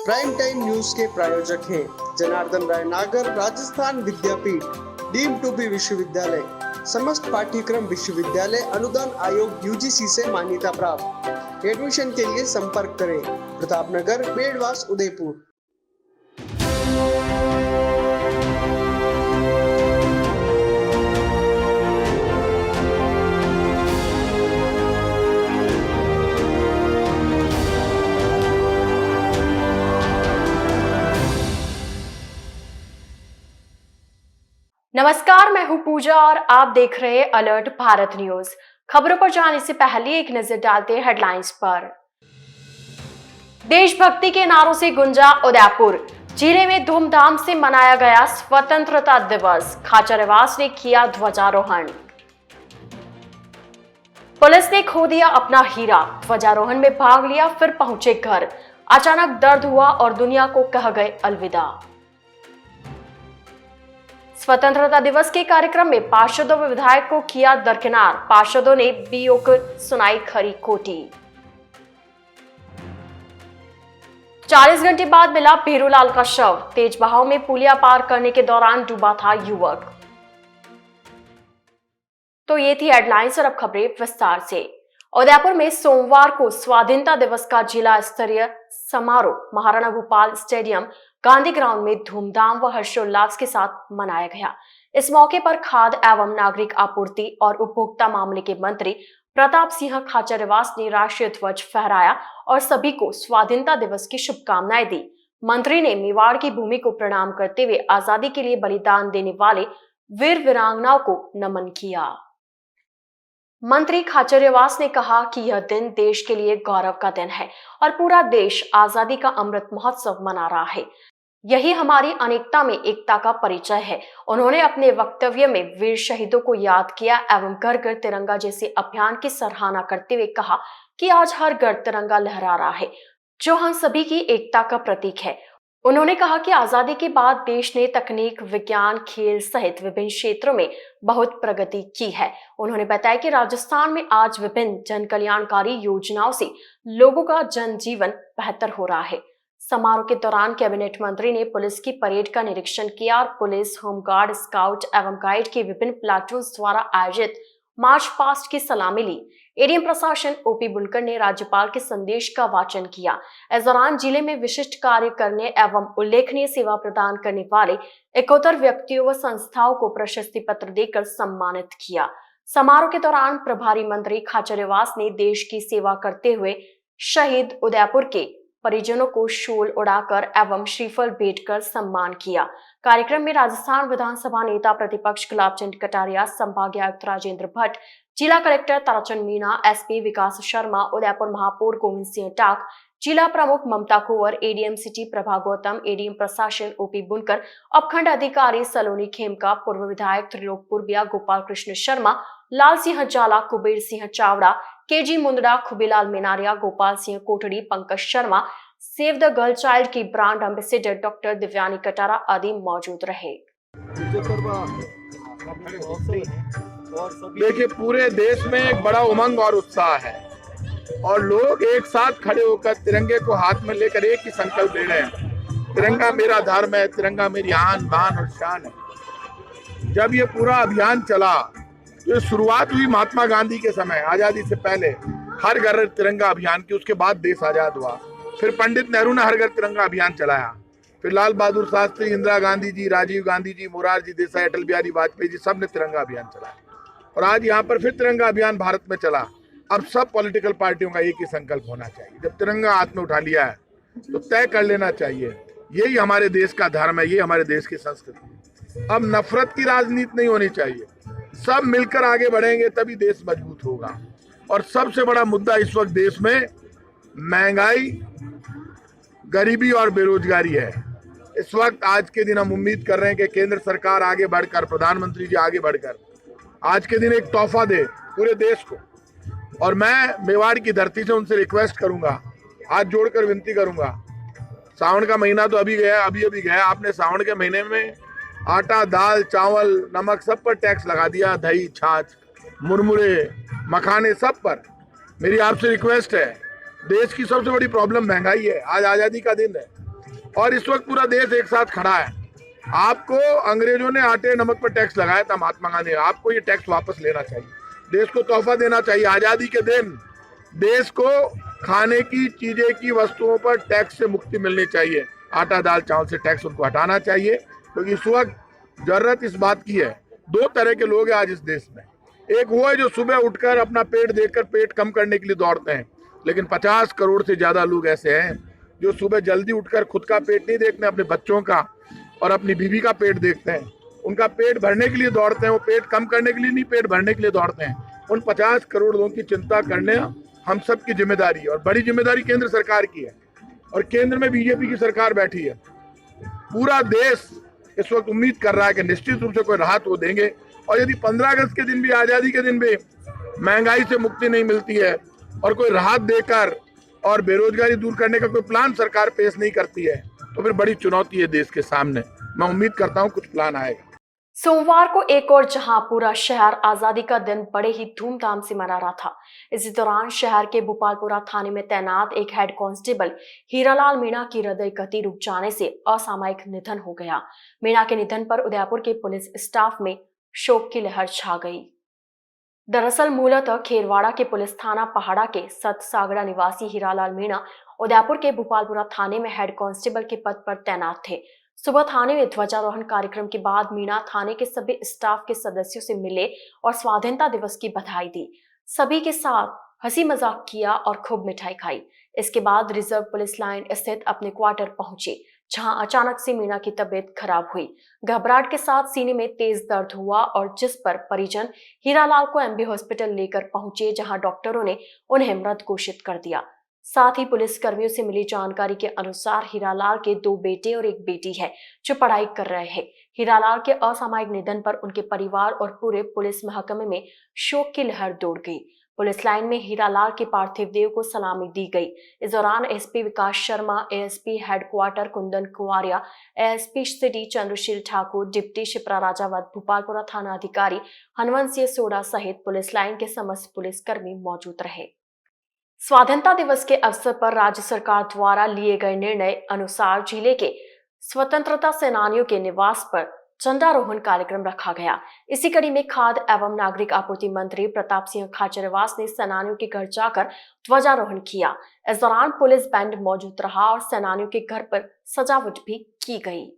Prime time news के प्रायोजक हैं जनार्दन राय नागर, राजस्थान विद्यापीठ, डीम्ड टू बी विश्वविद्यालय, समस्त पाठ्यक्रम विश्वविद्यालय अनुदान आयोग यूजीसी से मान्यता प्राप्त। एडमिशन के लिए संपर्क करें प्रतापनगर, बेड़वास, उदयपुर। नमस्कार, मैं हूं पूजा और आप देख रहे हैं अलर्ट भारत न्यूज। खबरों पर जाने से पहले एक नजर डालते हैं हेडलाइंस पर। देशभक्ति के नारों से गुंजा उदयपुर। जिले में धूमधाम से मनाया गया स्वतंत्रता दिवस। खाचरियावास ने किया ध्वजारोहण। पुलिस ने खो दिया अपना हीरा। ध्वजारोहण में भाग लिया, फिर पहुंचे घर। अचानक दर्द हुआ और दुनिया को कह गए अलविदा। स्वतंत्रता दिवस के कार्यक्रम में पार्षदों व विधायक को किया दरकिनार। पार्षदों ने बीओ को सुनाई खरी खोटी। 40 घंटे बाद मिला भीरूलाल का शव। तेज बहाव में पुलिया पार करने के दौरान डूबा था युवक। तो ये थी हेडलाइंस और अब खबरें विस्तार से। उदयपुर में सोमवार को स्वाधीनता दिवस का जिला स्तरीय समारोह महाराणा भूपाल स्टेडियम गांधी ग्राउंड में धूमधाम व हर्षोल्लास के साथ मनाया गया। इस मौके पर खाद्य एवं नागरिक आपूर्ति और उपभोक्ता मामले के मंत्री प्रताप सिंह खाचरियावास ने राष्ट्रीय ध्वज फहराया और सभी को स्वाधीनता दिवस की शुभकामनाएं दी। मंत्री ने मेवाड़ की भूमि को प्रणाम करते हुए आजादी के लिए बलिदान देने वाले वीर वीरांगनाओं को नमन किया। मंत्री खाचरियावास ने कहा कि यह दिन देश के लिए गौरव का दिन है और पूरा देश आजादी का अमृत महोत्सव मना रहा है। यही हमारी अनेकता में एकता का परिचय है। उन्होंने अपने वक्तव्य में वीर शहीदों को याद किया एवं घर घर तिरंगा जैसे अभियान की सराहना करते हुए कहा कि आज हर घर तिरंगा लहरा रहा है, जो हम सभी की एकता का प्रतीक है। उन्होंने कहा कि आजादी के बाद देश ने तकनीक, विज्ञान, खेल सहित विभिन्न क्षेत्रों में बहुत प्रगति की है। उन्होंने बताया कि राजस्थान में आज विभिन्न जन कल्याणकारी योजनाओं से लोगों का जनजीवन बेहतर हो रहा है। समारोह के दौरान कैबिनेट मंत्री ने पुलिस की परेड का निरीक्षण किया और पुलिस, होमगार्ड, स्काउट एवं गाइड के विभिन्न प्लाटून द्वारा आयोजित मार्च पास्ट की सलामी ली। एडीएम प्रशासन ओपी बुनकर ने राज्यपाल के संदेश का वाचन किया। इस दौरान जिले में विशिष्ट कार्य करने एवं उल्लेखनीय सेवा प्रदान करने वाले 71 व्यक्तियों व संस्थाओं को प्रशस्ति पत्र देकर सम्मानित किया। समारोह के दौरान प्रभारी मंत्री खाचरियावास ने देश की सेवा करते हुए शहीद उदयपुर के परिजनों को शॉल उड़ाकर एवं श्रीफल भेंट कर सम्मान किया। कार्यक्रम में राजस्थान विधानसभा नेता प्रतिपक्ष गुलाब चंद कटारिया, संभागीय आयुक्त राजेंद्र भट्ट, जिला कलेक्टर ताराचंद मीणा, एसपी विकास शर्मा, उदयपुर महापौर गोविंद सिंह टाक, जिला प्रमुख Mamta Kunwar, ADM city Prabha Gautam, ADM प्रशासन ओपी बुनकर, उपखंड अधिकारी सलोनी खेमका, पूर्व विधायक Trilokpur, Gopal Krishna Sharma, Lal Singh Jala, Kuber Singh Chavda, KG Mundra, Khubilal Menaria, Gopal Singh Kotri, Pankaj Sharma, save the girl child की brand ambassador doctor Divyani Katara आदि मौजूद रहे। देखिए, पूरे देश में एक बड़ा उमंग और उत्साह है और लोग एक साथ खड़े होकर तिरंगे को हाथ में लेकर एक ही संकल्प ले रहे हैं। तिरंगा मेरा धर्म है, तिरंगा मेरी आन बान और शान है। जब ये पूरा अभियान चला तो शुरुआत हुई महात्मा गांधी के समय, आजादी से पहले हर घर तिरंगा अभियान की। उसके बाद देश आजाद हुआ। फिर पंडित नेहरू ने हर घर तिरंगा अभियान चलाया। फिर लाल बहादुर शास्त्री, इंदिरा गांधी जी, राजीव गांधी जी, मोरारजी देसाई, अटल बिहारी वाजपेयी जी, सब ने तिरंगा अभियान चलाया। और आज यहाँ पर फिर तिरंगा अभियान भारत में चला। अब सब पॉलिटिकल पार्टियों का एक ही संकल्प होना चाहिए। जब तिरंगा हाथ में उठा लिया है तो तय कर लेना चाहिए यही हमारे देश का धर्म है, ये हमारे देश की संस्कृति। अब नफरत की राजनीति नहीं होनी चाहिए। सब मिलकर आगे बढ़ेंगे तभी देश मजबूत होगा। और सबसे बड़ा मुद्दा इस वक्त देश में महंगाई, गरीबी और बेरोजगारी है। इस वक्त आज के दिन हम उम्मीद कर रहे हैं कि केंद्र सरकार आगे बढ़कर, प्रधानमंत्री जी आगे बढ़कर आज के दिन एक तोहफा दे पूरे देश को। और मैं मेवाड़ की धरती से उनसे रिक्वेस्ट करूंगा, हाथ जोड़कर विनती करूंगा। सावन का महीना तो अभी गया, अभी गया। आपने सावन के महीने में आटा, दाल, चावल, नमक सब पर टैक्स लगा दिया। दही, छाछ, मुरमुरे, मखाने सब पर। मेरी आपसे रिक्वेस्ट है, देश की सबसे बड़ी प्रॉब्लम महंगाई है। आज आज़ादी का दिन है, और इस वक्त पूरा देश एक साथ खड़ा है। आपको अंग्रेजों ने आटे नमक पर टैक्स लगाया था, महात्मा गांधी, आपको ये टैक्स वापस लेना चाहिए, देश को तोहफा देना चाहिए। आजादी के दिन देश को खाने की चीजें की वस्तुओं पर टैक्स से मुक्ति मिलनी चाहिए। आटा दाल चावल से टैक्स उनको हटाना चाहिए, क्योंकि इस वक्त जरूरत इस बात की है। दो तरह के लोग हैं आज इस देश में। एक वो है जो सुबह उठकर अपना पेट देखकर पेट कम करने के लिए दौड़ते हैं, लेकिन 50 करोड़ से ज्यादा लोग ऐसे हैं जो सुबह जल्दी उठकर खुद का पेट नहीं देखते, अपने बच्चों का और अपनी बीवी का पेट देखते हैं। उनका पेट भरने के लिए दौड़ते हैं, वो पेट कम करने के लिए नहीं, पेट भरने के लिए दौड़ते हैं। उन 50 करोड़ लोगों की चिंता करने हम सब की जिम्मेदारी है, और बड़ी जिम्मेदारी केंद्र सरकार की है, और केंद्र में बीजेपी की सरकार बैठी है। पूरा देश इस वक्त उम्मीद कर रहा है कि निश्चित रूप से कोई राहत वो देंगे। और यदि 15 अगस्त के दिन भी, आजादी के दिन भी महंगाई से मुक्ति नहीं मिलती है और कोई राहत देकर और बेरोजगारी दूर करने का कोई प्लान सरकार पेश नहीं करती है, तो फिर बड़ी चुनौती है देश के सामने। मैं उम्मीद करता हूं कुछ प्लान आएगा। सोमवार को एक और जहां पूरा शहर आजादी का दिन बड़े ही धूमधाम से मना रहा था, इसी दौरान शहर के भोपालपुरा थाने में तैनात एक हेड कांस्टेबल हीरालाल मीणा की हृदय गति रुक जाने से असामयिक निधन हो गया। मीणा के निधन पर उदयपुर के पुलिस स्टाफ में शोक की लहर छा गई। दरअसल मूलतः खेरवाड़ा के पुलिस थाना पहाड़ा के सतसागड़ा निवासी हीरालाल मीणा उदयपुर के भोपालपुरा थाने में हेड कांस्टेबल के पद पर तैनात थे। सुबह थाने में ध्वजारोहण कार्यक्रम के बाद मीणा थाने के सभी स्टाफ के सदस्यों से मिले और स्वाधीनता दिवस की बधाई दी। सभी के साथ हंसी मजाक किया और खूब मिठाई खाई। इसके बाद रिजर्व पुलिस लाइन स्थित अपने क्वार्टर पहुंचे, जहां अचानक से मीणा की तबीयत खराब हुई। घबराहट के साथ सीने में तेज दर्द हुआ और जिस पर परिजन हीरालाल को एमबी हॉस्पिटल लेकर पहुंचे, जहां डॉक्टरों ने उन्हें मृत घोषित कर दिया। साथ ही पुलिस कर्मियों से मिली जानकारी के अनुसार हीरालाल के 2 बेटे और 1 बेटी है जो पढ़ाई कर रहे हैं। हीरालाल के असामयिक निधन पर उनके परिवार और पूरे पुलिस महकमे में शोक की लहर दौड़ गई। पुलिस लाइन में हीरालाल के पार्थिव देह को सलामी दी गई। इस दौरान SP Vikas Sharma, ASP headquarter Kundan Kunwariya, ASP city Chandrasheel Thakur, deputy Shipra Rajawat, Bhopalpura थाना अधिकारी हनुमंत सिंह सोडा सहित पुलिस लाइन के समस्त पुलिसकर्मी मौजूद रहे। स्वाधीनता दिवस के अवसर पर राज्य सरकार द्वारा लिए गए निर्णय अनुसार जिले के स्वतंत्रता सेनानियों के निवास पर झंडारोहण कार्यक्रम रखा गया। इसी कड़ी में खाद्य एवं नागरिक आपूर्ति मंत्री प्रताप सिंह खाचरियावास ने सेनानियों के घर जाकर ध्वजारोहण किया। इस दौरान पुलिस बैंड मौजूद रहा और सेनानियों के घर पर सजावट भी की गई।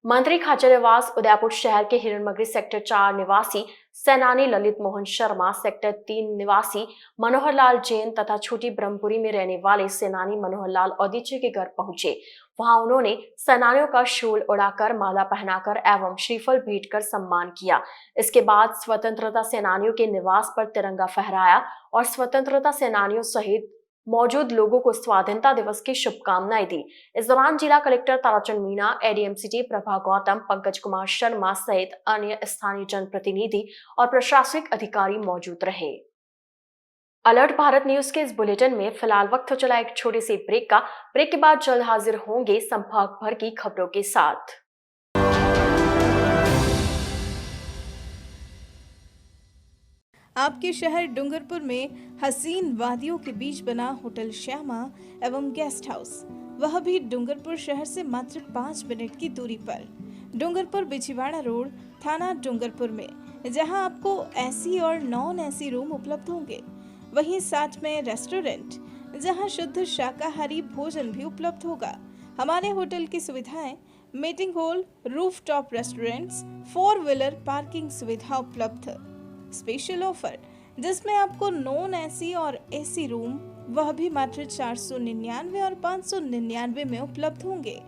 मंत्री खाचरियावास उदयपुर शहर के हिरणमगरी सेक्टर 4 निवासी सेनानी ललित मोहन शर्मा, सेक्टर 3 निवासी मनोहर लाल जैन तथा छोटी ब्रह्मपुरी में रहने वाले सेनानी मनोहर लाल औदीचे के घर पहुंचे। वहां उन्होंने सेनानियों का शॉल उड़ाकर, माला पहनाकर एवं श्रीफल भेंट कर सम्मान किया। इसके बाद स्वतंत्रता सेनानियों के निवास पर तिरंगा फहराया और स्वतंत्रता सेनानियों सहित मौजूद लोगों को स्वाधीनता दिवस की शुभकामनाएं दी। इस दौरान जिला collector Tarachand Meena, ADM city Prabha Gautam, Pankaj Kumar Sharma सहित अन्य स्थानीय जनप्रतिनिधि और प्रशासनिक अधिकारी मौजूद रहे। अलर्ट भारत न्यूज के इस बुलेटिन में फिलहाल वक्त हो चला एक छोटे से ब्रेक का। ब्रेक के बाद जल्द हाजिर होंगे संभाग भर की खबरों के साथ। आपके शहर डूंगरपुर में हसीन वादियों के बीच बना होटल श्यामा एवं गेस्ट हाउस, वह भी डूंगरपुर शहर से मात्र 5 मिनट की दूरी पर। डूंगरपुर बिछीवाड़ा रोड, थाना डूंगरपुर में, जहां आपको एसी और नॉन एसी रूम उपलब्ध होंगे। वहीं साथ में रेस्टोरेंट, जहां शुद्ध शाकाहारी भोजन भी उपलब्ध होगा। हमारे होटल की सुविधाएं meeting hall, rooftop restaurants, 4 wheeler parking सुविधा उपलब्ध। स्पेशल ऑफर जिसमें आपको नॉन एसी और एसी रूम वह भी मात्र 499 और 599 में उपलब्ध होंगे।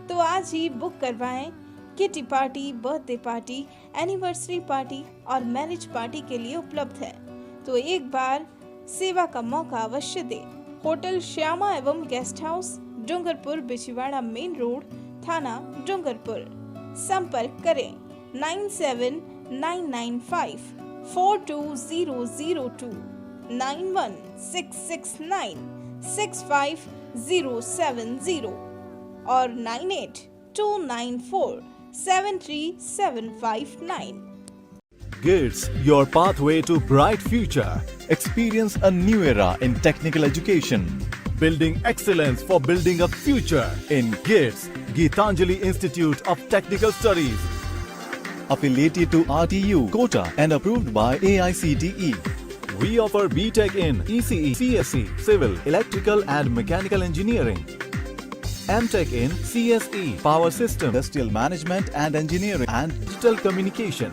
तो आज ही बुक करवाएं। Kitty party, birthday party, anniversary party और मैरिज पार्टी के लिए उपलब्ध है। तो एक बार सेवा का मौका अवश्य दें। होटल श्यामा एवं guest house, Dungarpur Bichhiwara main road, थाना डूंगरपुर। संपर्क करें 9799542002, 9166965070 और 9829473759. Gives your pathway to bright future. Experience a new era in technical education. building excellence for building a future in GITS, Geetanjali Institute of Technical Studies. Affiliated to RTU, Kota and approved by AICTE. We offer BTech in ECE, CSE, Civil, Electrical and Mechanical Engineering. MTech in CSE, Power System, Industrial Management and Engineering and Digital Communication.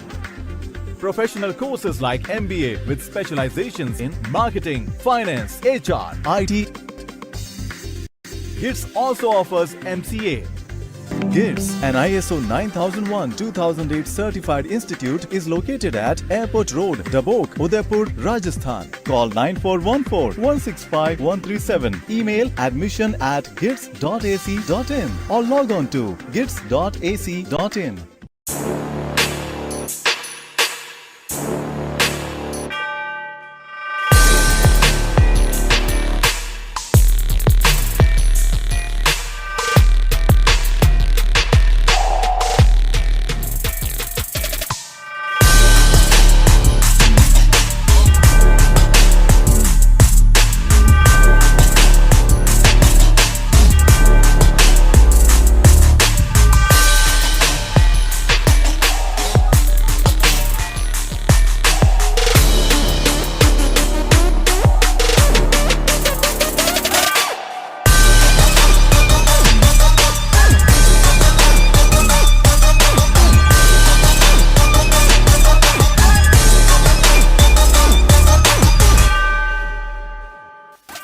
Professional courses like MBA with specializations in Marketing, Finance, HR, IT. GITS also offers MCA. GITS, an ISO 9001-2008 certified institute, is located at Airport Road, Dabok, Udaipur, Rajasthan. Call 9414-165-137. Email admission@gits.ac.in or log on to gits.ac.in.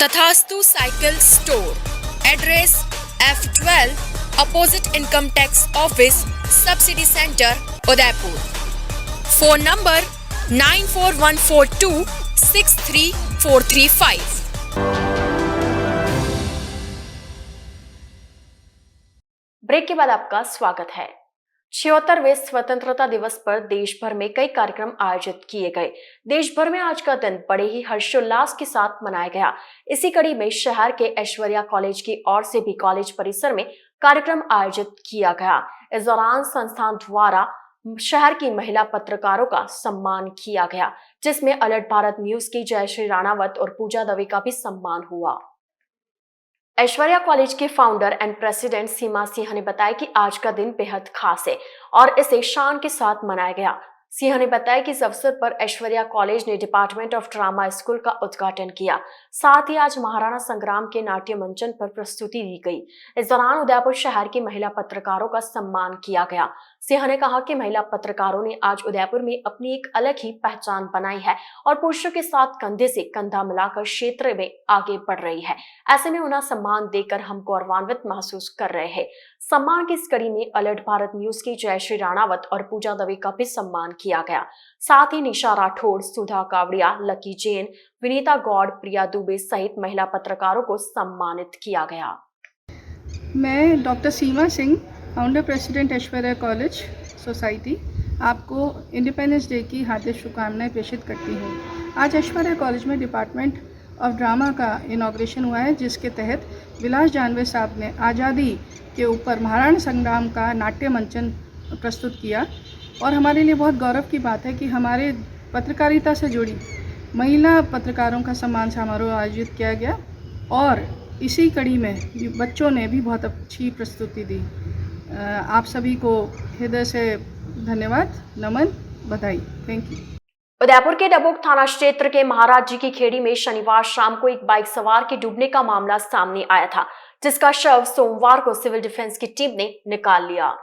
Tathastu cycle store, address F12 opposite income tax office, subsidy centre, Udaipur. Phone number 9414263435। Break के बाद आपका स्वागत है। 76वें स्वतंत्रता दिवस पर देश भर में कई कार्यक्रम आयोजित किए गए। देश भर में आज का दिन बड़े ही हर्षोल्लास के साथ मनाया गया। इसी कड़ी में शहर के ऐश्वर्या कॉलेज की ओर से भी कॉलेज परिसर में कार्यक्रम आयोजित किया गया। इस दौरान संस्थान द्वारा शहर की महिला पत्रकारों का सम्मान किया गया, जिसमें अलर्ट भारत न्यूज की जयश्री राणावत और पूजा दवे का भी सम्मान हुआ। ऐश्वर्या कॉलेज के फाउंडर एंड प्रेसिडेंट सीमा सिंह ने बताया कि आज का दिन बेहद खास है और इसे शान के साथ मनाया गया। सिंह ने बताया कि इस अवसर पर ऐश्वर्या कॉलेज ने डिपार्टमेंट ऑफ ड्रामा स्कूल का उद्घाटन किया। साथ ही आज महाराणा संग्राम के नाट्य मंचन पर प्रस्तुति दी गई। इस दौरान उदयपुर शहर की महिला पत्रकारों का सम्मान किया गया। सिंह ने कहा कि महिला पत्रकारों ने आज उदयपुर में अपनी एक अलग ही पहचान बनाई है और पुरुषों के साथ कंधे से कंधा मिलाकर क्षेत्र में आगे बढ़ रही है। ऐसे में उन्हें सम्मान देकर हम गौरवान्वित महसूस कर रहे हैं। सम्मान की इस कड़ी में अलर्ट भारत न्यूज की जयश्री राणावत और पूजा दवे का भी सम्मान किया गया। साथ ही निशा राठौड़, सुधा कावड़िया, लकी जैन, विनीता गौड़, प्रिया दुबे सहित महिला पत्रकारों को सम्मानित किया गया। मैं doctor Seema Singh, founder president Aishwarya college society, आपको इंडिपेंडेंस डे की हार्दिक शुभकामनाएं प्रेषित करती हूँ। आज ऐश्वर्या कॉलेज में डिपार्टमेंट ऑफ ड्रामा का इनॉग्रेशन हुआ है, जिसके तहत विलास जानवे साहब ने आज़ादी के ऊपर महाराणा संग्राम का नाट्य मंचन प्रस्तुत किया। और हमारे लिए बहुत गौरव की बात है कि हमारे पत्रकारिता से जुड़ी महिला पत्रकारों का सम्मान समारोह आयोजित किया गया और इसी कड़ी में बच्चों ने भी बहुत अच्छी प्रस्तुति दी। आप सभी को हृदय से धन्यवाद, नमन, बधाई। Thank you. उदयपुर के डबोक थाना क्षेत्र के महाराज जी की खेड़ी में शनिवार शाम को एक बाइक सवार के डूबने का मामला सामने आया था, जिसका शव सोमवार को सिविल डिफेंस की टीम ने निकाल लिया।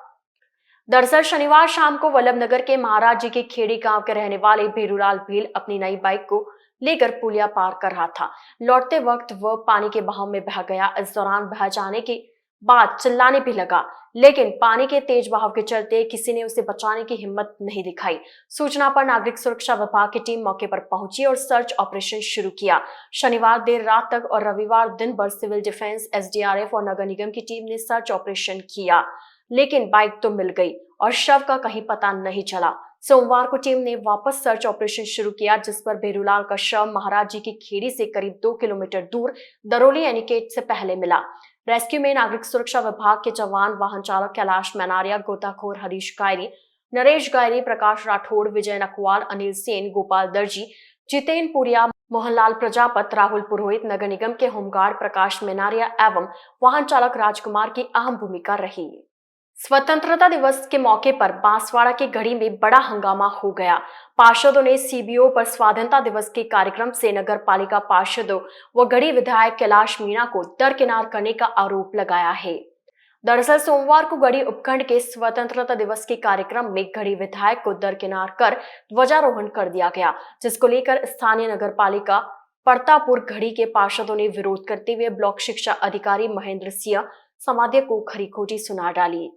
दरअसल शनिवार शाम को वल्लभनगर के महाराज जी के खेड़ी गांव के रहने वाले भीरूलाल भील अपनी नई बाइक को लेकर पुलिया पार कर रहा था। लौटते वक्त वह पानी के बहाव में बह गया। इस दौरान बह जाने के बाद चिल्लाने भी लगा, लेकिन पानी के तेज बहाव के चलते किसी ने उसे बचाने की हिम्मत नहीं दिखाई। सूचना पर नागरिक सुरक्षा विभाग की टीम मौके पर पहुंची और सर्च ऑपरेशन शुरू किया। शनिवार देर रात तक और रविवार दिन भर सिविल डिफेंस, एसडीआरएफ और नगर निगम की टीम ने सर्च ऑपरेशन किया, लेकिन बाइक तो मिल गई और शव का कहीं पता नहीं चला। सोमवार को टीम ने वापस सर्च ऑपरेशन शुरू किया, जिस पर भीरूलाल का शव महाराज जी की खेड़ी से करीब 2 किलोमीटर दूर दरोली एनिकेट से पहले मिला। रेस्क्यू में नागरिक सुरक्षा विभाग के जवान, वाहन चालक कैलाश मैनारिया, गोताखोर हरीश गायरी, नरेश गायरी, प्रकाश राठौड़, विजय नकवाल, अनिल सेन, गोपाल दर्जी, जितेन पुरिया, मोहनलाल प्रजापत, राहुल पुरोहित, नगर निगम के होमगार्ड प्रकाश मेनारिया एवं वाहन चालक राजकुमार की अहम भूमिका रही। स्वतंत्रता दिवस के मौके पर बांसवाड़ा के गढ़ी में बड़ा हंगामा हो गया। पार्षदों ने सीबीओ पर स्वाधीनता दिवस के कार्यक्रम से नगर पालिका पार्षदों व गढ़ी विधायक कैलाश मीणा को दरकिनार करने का आरोप लगाया है। दरअसल सोमवार को गढ़ी उपखंड के स्वतंत्रता दिवस के कार्यक्रम में गढ़ी विधायक को दरकिनार कर ध्वजारोहण कर दिया गया, जिसको लेकर स्थानीय नगर पालिका परतापुर गढ़ी के पार्षदों ने विरोध करते हुए ब्लॉक शिक्षा अधिकारी महेंद्र सिंह समाधिया को खरी खोटी सुना डाली।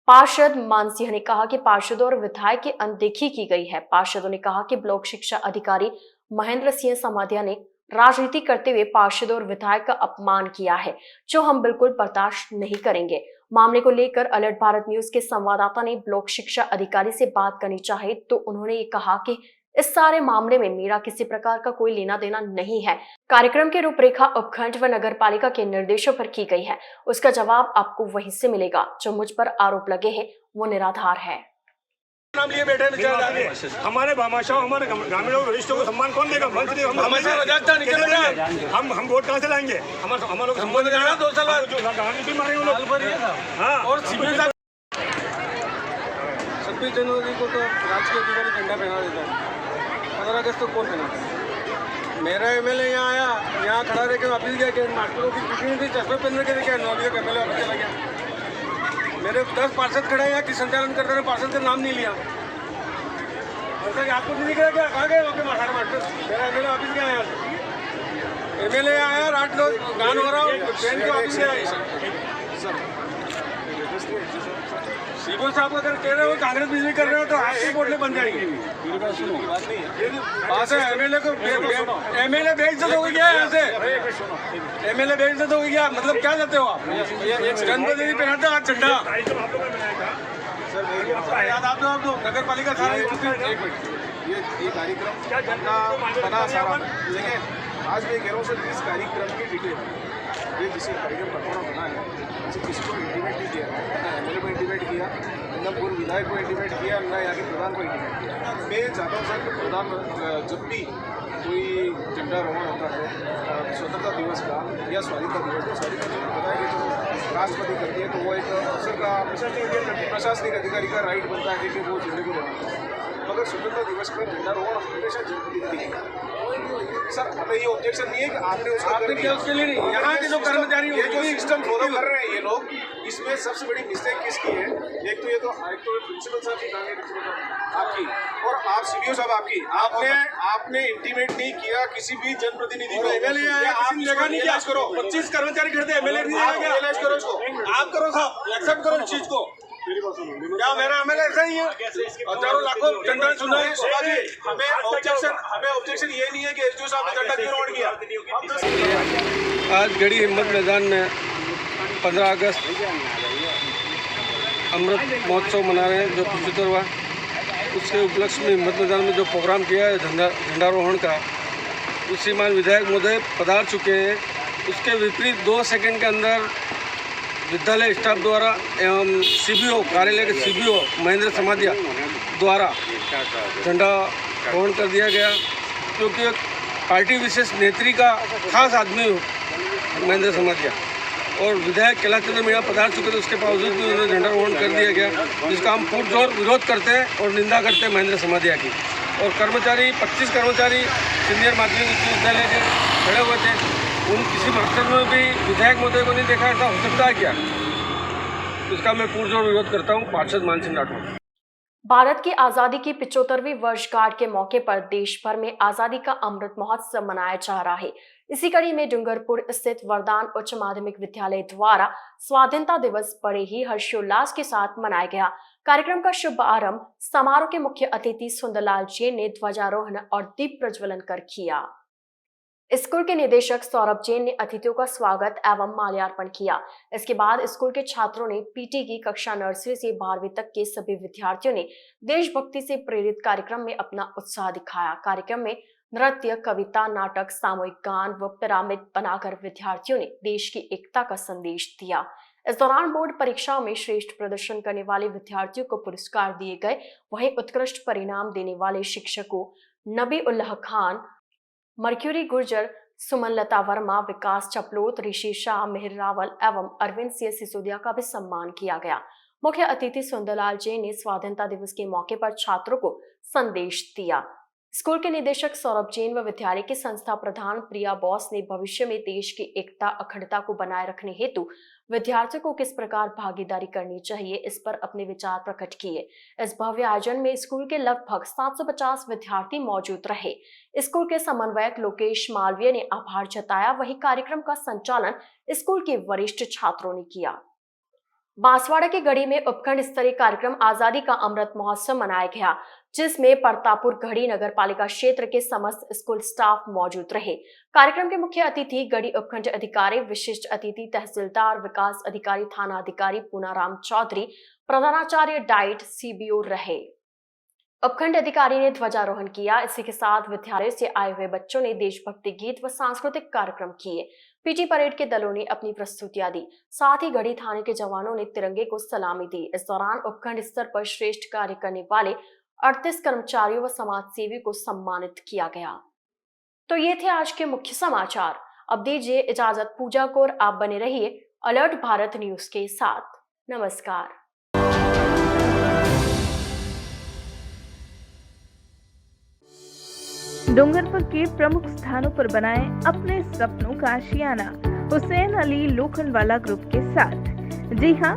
पार्षद मानसिंह ने कहा कि पार्षदों और विधायक की अनदेखी की गई है। पार्षदों ने कहा कि ब्लॉक शिक्षा अधिकारी महेंद्र सिंह समाधिया ने राजनीति करते हुए पार्षदों और विधायक का अपमान किया है, जो हम बिल्कुल बर्दाश्त नहीं करेंगे। मामले को लेकर अलर्ट भारत न्यूज के संवाददाता ने ब्लॉक शिक्षा अधिकारी से बात करनी चाहे तो उन्होंने ये कहा कि इस सारे मामले में मेरा किसी प्रकार का कोई लेना देना नहीं है। कार्यक्रम की रूपरेखा उपखंड व नगर पालिका के निर्देशों पर की गई है, उसका जवाब आपको वहीं से मिलेगा। जो मुझ पर आरोप लगे हैं वो निराधार है। नाम लिए बैठे हमारे भामाशाह, हमारे ग्रामीणों वरिष्ठों को सम्मान कौन देगा? मंच देगा। हम वोट कहाँ से लाएंगे? हमारे लोग सम्मान देना 2 साल जो गारंटी मारे वो लोग। हाँ, और 26 जनवरी को तो राजकीय अधिकारी झंडा पहना देता है, 15 अगस्त को कौन पहना? मेरा एमएलए यहाँ आया, यहाँ खड़ा रह के वापिस गया कि मास्टरों की किसी भी चश्मे पहन के देखा 9 बजे एमएलए वापस चला गया। मेरे 10 पार्षद खड़े हैं यहाँ की संचालन करते हैं, पार्षद का नाम नहीं लिया। ऐसा कि आपको नहीं दिख क्या? कहाँ गए वहाँ के मास्टर? मेरा एमएलए वापिस गया यहाँ से। एमएलए आया, 8 लोग गान हो रहा हूँ, ट्रेन के वापिस गया। सीबो साहब अगर कह रहे हो कांग्रेस बीजेपी कर रहे हो तो आपकी वोट बन जाएगी। बात है एमएलए को एमएलए बेइज्जत हो गया यहाँ से। एमएलए बेइज्जत हो गया मतलब क्या चाहते हो आप? जनप्रतिनिधि पहनाते हो आज झंडा। याद आप दो नगर पालिका सारा ये कार्यक्रम क्या झंडा बना सारा, लेकिन आज मैं कह रहा हूँ सर इस कार्यक्रम की डिटेल ये जिसे कार्यक्रम पटवारा बना है उसे किसी को इंटीमेट नहीं किया, ना एमएलए को इंटीमेट किया, न पूर्व विधायक को इंटीमेट किया, न यहाँ के प्रधान को इंटीमेट किया। मैं चाहता हूँ सर कि प्रधान जब भी कोई झंडारोहण होता है स्वतंत्रता दिवस का या स्वाधीनता दिवस का, स्वाधीनता दिवस बताया कि जो राष्ट्रपति करती है तो वो एक अफसर का प्रशासनिक अधिकारी का राइट बनता है कि वो झंडे को बनाता है, मगर स्वतंत्रता दिवस पर झंडारोहण हमेशा जनप्रतिनिधि सर हमें ये ऑब्जेक्शन नहीं है कि आपने क्या उसके लिए नहीं। यहाँ के जो कर्मचारी ये जो सिस्टम फॉलो कर रहे हैं ये लोग, इसमें सबसे बड़ी मिस्टेक किसकी है? एक तो प्रिंसिपल साहब की आपकी और आप सीबीओ साहब आपकी, आपने इंटीमेट नहीं किया किसी भी जनप्रतिनिधि को। एमएलए जगह नहीं किया करो, 25 कर्मचारी खड़े थे, एमएलए नहीं करो इसको, आप करो साहब, एक्सेप्ट करो इस चीज को। क्या मेरा एमएलए ऐसा ही है? हजारों लाखों जनता सुना है। हमें ऑब्जेक्शन ये नहीं है कि एसडीओ साहब ने झंडा क्यों रोड किया। आज गढ़ी हिम्मत मैदान में 15 अगस्त अमृत महोत्सव मना रहे हैं जो 75वां, उसके उपलक्ष्य में हिम्मत मैदान में जो प्रोग्राम किया है झंडारोहण का, उस श्रीमान विधायक महोदय पधार चुके हैं। उसके विपरीत 2 सेकंड के अंदर विद्यालय स्टाफ द्वारा एवं सीबीओ कार्यालय के सीबीओ महेंद्र समाधिया द्वारा झंडा रोहण कर दिया गया, क्योंकि एक पार्टी विशेष नेत्री का खास आदमी महेंद्र समाधिया और विधायक कैलाश चंद्र मीणा पधार चुके थे, उसके बावजूद भी उन्होंने झंडा रोहण कर दिया गया, जिसका हम पुरजोर विरोध करते हैं और निंदा करते हैं महेंद्र समाधिया की। और कर्मचारी 25 कर्मचारी सीनियर माध्यमिक उच्च विद्यालय के खड़े हुए थे, उन किसी मास्टर में भी विधायक महोदय को नहीं देखा, ऐसा हो सकता है क्या? इसका मैं पुरजोर विरोध करता हूँ। पार्षद मानसिंह राठौर। भारत की आजादी की 75वीं वर्षगांठ के मौके पर देश भर में आजादी का अमृत महोत्सव मनाया जा रहा है। इसी कड़ी में डूंगरपुर स्थित वरदान उच्च माध्यमिक विद्यालय द्वारा स्वाधीनता दिवस बड़े ही हर्षोल्लास के साथ मनाया गया। कार्यक्रम का शुभारंभ समारोह के मुख्य अतिथि सुंदरलाल जैन ने ध्वजारोहण और दीप प्रज्वलन कर किया। स्कूल के निदेशक सौरभ जैन ने अतिथियों का स्वागत एवं माल्यार्पण किया। इसके बाद स्कूल के छात्रों ने पीटी की कक्षा नर्सरी से 12वीं तक के सभी विद्यार्थियों ने देशभक्ति से प्रेरित कार्यक्रम में अपना उत्साह दिखाया। कार्यक्रम में नृत्य, कविता, नाटक, सामूहिक गान व पिरामिड बनाकर विद्यार्थियों ने देश की एकता का संदेश दिया। इस दौरान बोर्ड परीक्षाओं में श्रेष्ठ प्रदर्शन करने वाले विद्यार्थियों को पुरस्कार दिए गए। वहीं उत्कृष्ट परिणाम देने वाले शिक्षकों नबी उल्लाह खान, मर्क्यूरी गुर्जर, सुमनलता वर्मा, विकास चपलोत, ऋषि शाह, मिहिर रावल एवं अरविंद सिंह सिसोदिया का भी सम्मान किया गया। मुख्य अतिथि सुंदरलाल जैन ने स्वाधीनता दिवस के मौके पर छात्रों को संदेश दिया। स्कूल के निदेशक सौरभ जैन व विद्यालय के संस्था प्रधान प्रिया बॉस ने भविष्य में देश की एकता अखंडता को बनाए रखने हेतु विद्यार्थियों को किस प्रकार भागीदारी करनी चाहिए, इस पर अपने विचार प्रकट किए। इस भव्य आयोजन में स्कूल के लगभग 750 विद्यार्थी मौजूद रहे। स्कूल के समन्वयक लोकेश मालवीय ने आभार जताया। वही कार्यक्रम का संचालन स्कूल के वरिष्ठ छात्रों ने किया। बांसवाड़ा के गढ़ी में उपखंड स्तरीय कार्यक्रम आजादी का अमृत महोत्सव मनाया गया, जिसमें परतापुर गढ़ी नगर पालिका क्षेत्र के समस्त स्कूल स्टाफ मौजूद रहे। कार्यक्रम के मुख्य अतिथि गढ़ी उपखंड अधिकारी, विशिष्ट अतिथि तहसीलदार, विकास अधिकारी, थाना अधिकारी पूनाराम चौधरी, प्रधानाचार्य डाइट सीबीओ रहे। उपखंड अधिकारी ने ध्वजारोहण किया। इसी के साथ विद्यालय से आए हुए बच्चों ने देशभक्ति गीत व सांस्कृतिक कार्यक्रम किए। पीटी परेड के दलों ने अपनी प्रस्तुतियां दी। साथ ही गढ़ी थाने के जवानों ने तिरंगे को सलामी दी। इस दौरान उपखंड स्तर पर श्रेष्ठ कार्य करने वाले 38 कर्मचारियों व समाज सेवी को सम्मानित किया गया। तो ये थे आज के मुख्य समाचार। अब दीजिए इजाजत पूजा को, और आप बने रहिए अलर्ट भारत न्यूज के साथ। नमस्कार। डूंगरपुर के प्रमुख स्थानों पर बनाएं अपने सपनों का आशियाना हुसैन अली लोखंडवाला ग्रुप के साथ। जी हां,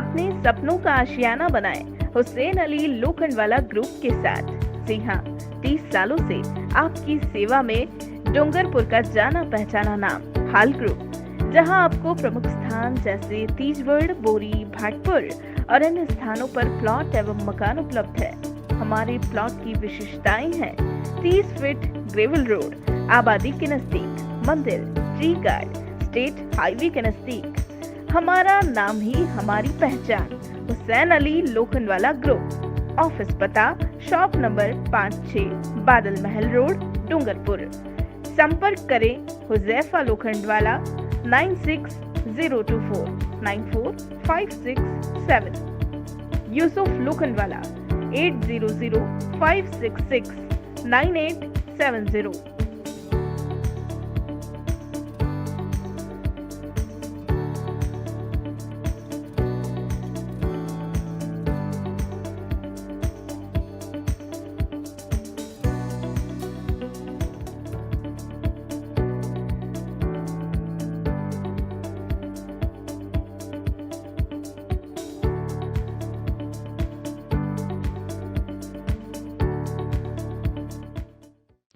अपने सपनों का आशियाना बनाएं हुसैन अली लोखंडवाला ग्रुप के साथ। जी हां, 30 सालों से आपकी सेवा में डूंगरपुर का जाना पहचाना नाम हाल ग्रुप, जहां आपको प्रमुख स्थान जैसे तीजवड़, बोरी, भाटपुर और अन्य स्थानों पर प्लॉट एवं मकान उपलब्ध है। हमारे प्लॉट की विशेषताएं हैं 30 फीट ग्रेवल रोड, आबादी के नजदीक, मंदिर, ट्री गार्ड, स्टेट हाईवे के नजदीक। हमारा नाम ही हमारी पहचान, हुसैन अली लोखंडवाला ग्रुप। ऑफिस पता शॉप नंबर 5-6 बादल महल रोड, डूंगरपुर। संपर्क करें Huzaifa Lokhandwala 96-024 94-567, Yusuf Lokhandwala 800-566-9870।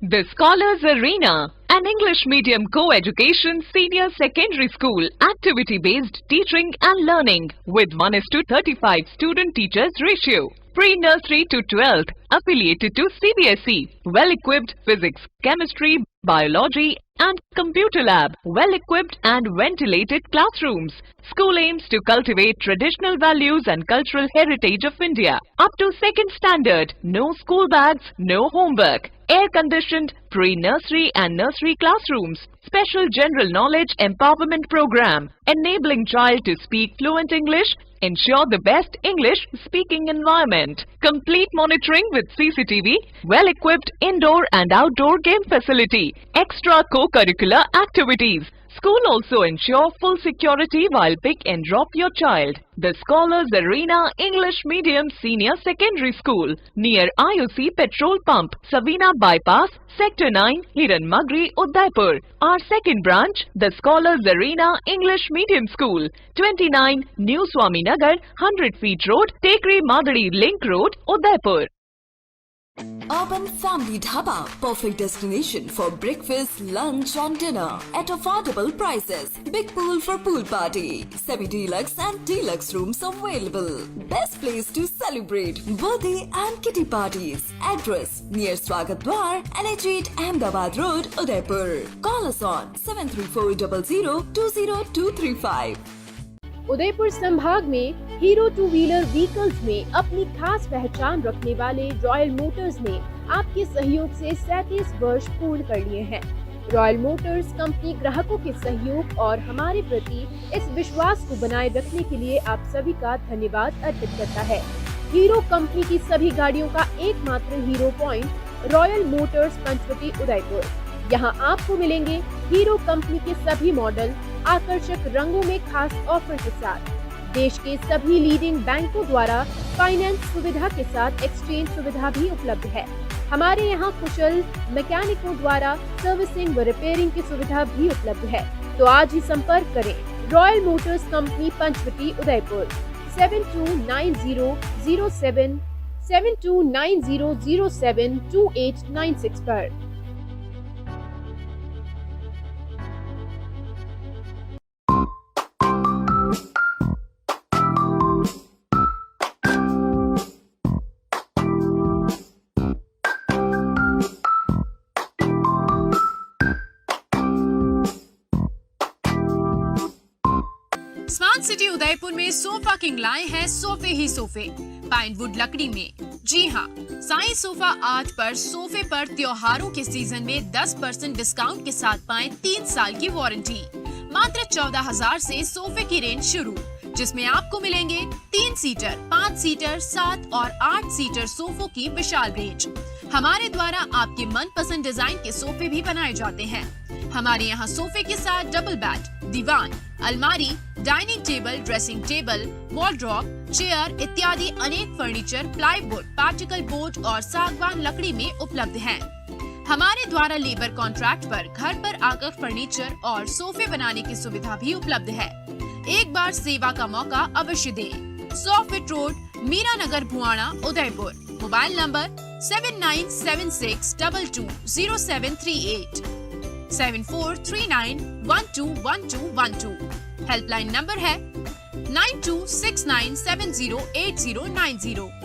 The Scholars Arena, an English medium co-education senior secondary school, activity-based teaching and learning with 1:35 student-teachers ratio. Pre-nursery to 12th, affiliated to CBSE. Well-equipped physics, chemistry, biology and computer lab. Well-equipped and ventilated classrooms. School aims to cultivate traditional values and cultural heritage of India. Up to 2nd standard, no school bags, no homework. Air-conditioned pre-nursery and nursery classrooms. Special general knowledge empowerment program, enabling child to speak fluent English. Ensure the best English speaking environment. Complete monitoring with CCTV. Well-equipped indoor and outdoor game facility. Extra co-curricular activities. School also ensure full security while pick and drop your child. The Scholars Arena English Medium Senior Secondary School near IOC Petrol Pump, Savina Bypass, Sector 9, Hiran Magri, Udaipur. Our second branch, the Scholars Arena English Medium School, 29 New Swami Nagar, 100 Feet Road, Tekri Madari Link Road, Udaipur. Urban Family Dhaba, perfect destination for breakfast, lunch and dinner at affordable prices. Big pool for pool party, semi-deluxe and deluxe rooms available. Best place to celebrate birthday and kitty parties. Address near Swagat Dwar, NH8 Ahmedabad Road, Udaipur. Call us on 7340020235. Udaipur संभाग में hero two wheeler vehicles में अपनी खास पहचान रखने वाले royal Motors ने आपके सहयोग से 37 वर्ष पूर्ण कर लिए हैं। रॉयल मोटर्स कंपनी ग्राहकों के सहयोग और हमारे प्रति इस विश्वास को बनाए रखने के लिए आप सभी का धन्यवाद अर्पित करता है। हीरो कंपनी की सभी गाड़ियों का एकमात्र Hero point Royal Motors Panchvati Udaipur. यहाँ आपको मिलेंगे हीरो कंपनी के सभी मॉडल आकर्षक रंगों में खास ऑफर के साथ। देश के सभी लीडिंग बैंकों द्वारा फाइनेंस सुविधा के साथ एक्सचेंज सुविधा भी उपलब्ध है। हमारे यहाँ कुशल मैकेनिकों द्वारा सर्विसिंग व रिपेयरिंग की सुविधा भी उपलब्ध है। तो आज ही संपर्क करें Royal Motors company Panchvati Udaipur 7290072896 पर। स्मार्ट सिटी उदयपुर में सोफा किंग लाए हैं सोफे ही सोफे पाइनवुड लकड़ी में। जी हाँ, साईं सोफा आर्ट पर सोफे पर त्योहारों के सीजन में 10% डिस्काउंट के साथ पाएं 3 साल की वारंटी। मात्र 14,000 से सोफे की रेंज शुरू, जिसमें आपको मिलेंगे 3 सीटर, 5 सीटर, 7 और 8 सीटर सोफों की विशाल रेंज। हमारे द्वारा आपके मनपसंद डिजाइन के सोफे भी बनाए जाते हैं। हमारे यहाँ सोफे के साथ डबल बेड, दीवान, अलमारी, dining table, dressing table, wardrobe, chair इत्यादि अनेक फर्नीचर प्लाईवुड, पार्टिकल बोर्ड और सागवान लकड़ी में उपलब्ध हैं। हमारे द्वारा लेबर कॉन्ट्रैक्ट पर घर पर आकर फर्नीचर और सोफे बनाने की सुविधा भी उपलब्ध है। एक बार सेवा का मौका अवश्य दें। 100 feet road, Meera Nagar, Bhuana, Udaipur. Mobile number 7976220738 7439121212। Helpline number है 9269708090।